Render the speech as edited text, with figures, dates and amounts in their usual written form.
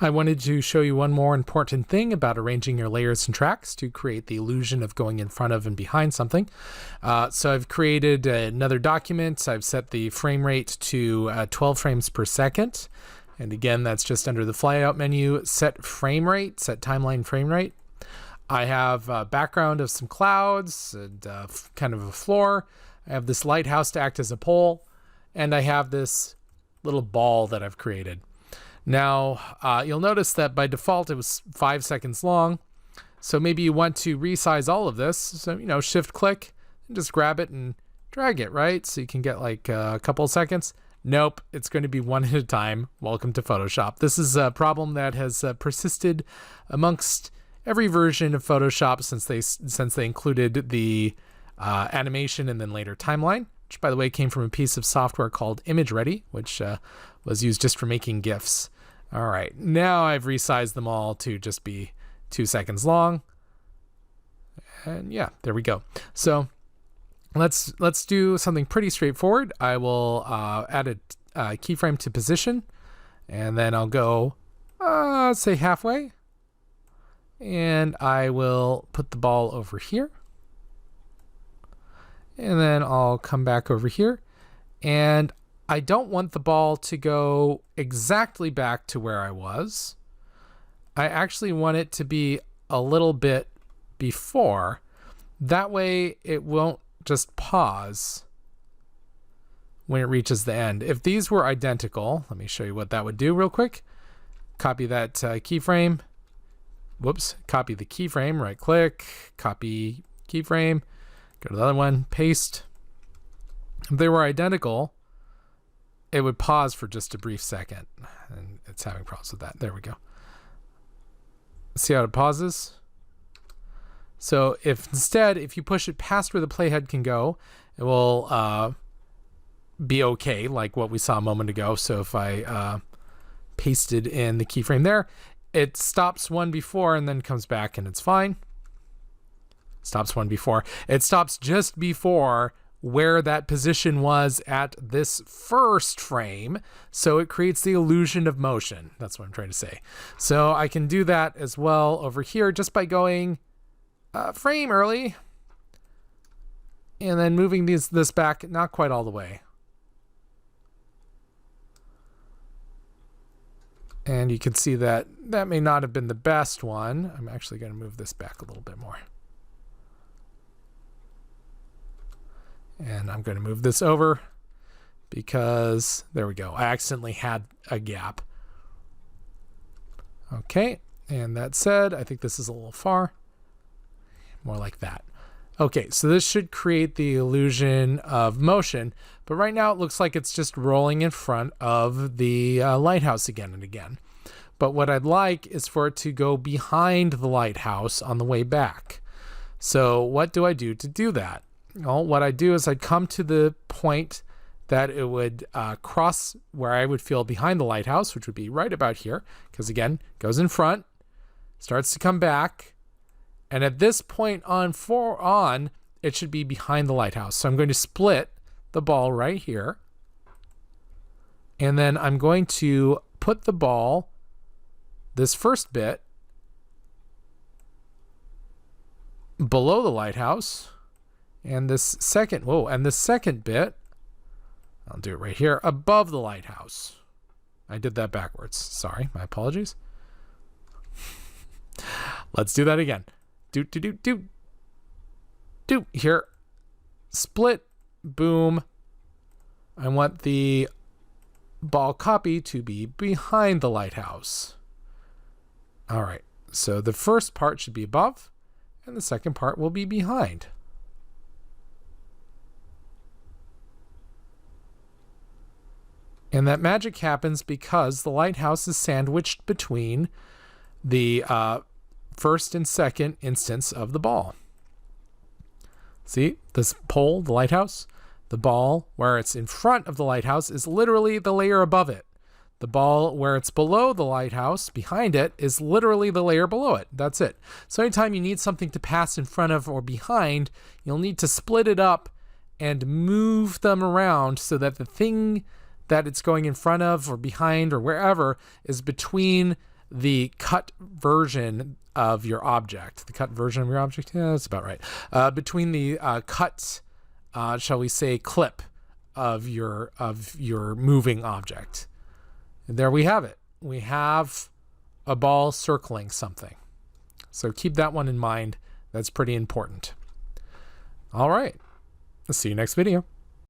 I wanted to show you one more important thing about arranging your layers and tracks to create the illusion of going in front of and behind something. So I've created another document. I've set the frame rate to 12 frames per second. And again, that's just under the flyout menu, set frame rate, set timeline frame rate. I have a background of some clouds and kind of a floor. I have this lighthouse to act as a pole, and I have this little ball that I've created. Now, you'll notice that by default it was 5 seconds long. So maybe you want to resize all of this. So, shift click and just grab it and drag it, right? So you can get like a couple of seconds. Nope, it's going to be one at a time. Welcome to Photoshop. This is a problem that has persisted amongst every version of Photoshop since they included the animation and then later timeline, which by the way came from a piece of software called ImageReady, which was used just for making GIFs. All right, now I've resized them all to just be 2 seconds long. And yeah, there we go. So let's do something pretty straightforward. I will add a keyframe to position, and then I'll go, say halfway. And I will put the ball over here. And then I'll come back over here. And I don't want the ball to go exactly back to where I was. I actually want it to be a little bit before. That way it won't just pause when it reaches the end. If these were identical, let me show you what that would do real quick. Copy that keyframe. Whoops, copy the keyframe, right click, copy keyframe, go to the other one, paste. If they were identical, it would pause for just a brief second, and it's having problems with that. There we go. See how it pauses? So if you push it past where the playhead can go, it will be okay, like what we saw a moment ago. So if I pasted in the keyframe there, it stops one before and then comes back and it's fine. Stops one before. It stops just before where that position was at this first frame. So it creates the illusion of motion. That's what I'm trying to say. So I can do that as well over here just by going frame early and then moving this back not quite all the way. And you can see that that may not have been the best one. I'm actually going to move this back a little bit more. And I'm going to move this over because there we go. I accidentally had a gap. Okay. And that said, I think this is a little far. More like that. Okay, so this should create the illusion of motion, but right now it looks like it's just rolling in front of the lighthouse again and again. But what I'd like is for it to go behind the lighthouse on the way back. So what do I do to do that? Well, what I do is I come to the point that it would cross where I would feel behind the lighthouse, which would be right about here, because again, goes in front, starts to come back, and at this point on, it should be behind the lighthouse. So I'm going to split the ball right here. And then I'm going to put the ball, this first bit, below the lighthouse. And this second bit, I'll do it right here, above the lighthouse. I did that backwards. Sorry, my apologies. Let's do that again. Do. Here. Split. Boom. I want the ball copy to be behind the lighthouse. All right. So the first part should be above, and the second part will be behind. And that magic happens because the lighthouse is sandwiched between the first and second instance of the ball. See, this pole, the lighthouse, the ball where it's in front of the lighthouse is literally the layer above it. The ball where it's below the lighthouse, behind it, is literally the layer below it. That's it. So anytime you need something to pass in front of or behind, you'll need to split it up and move them around so that the thing that it's going in front of or behind or wherever is between the cut version of your object. The cut version of your object, yeah, that's about right. Between the cut, shall we say, clip of your moving object. And there we have it. We have a ball circling something. So keep that one in mind. That's pretty important. All right. I'll see you next video.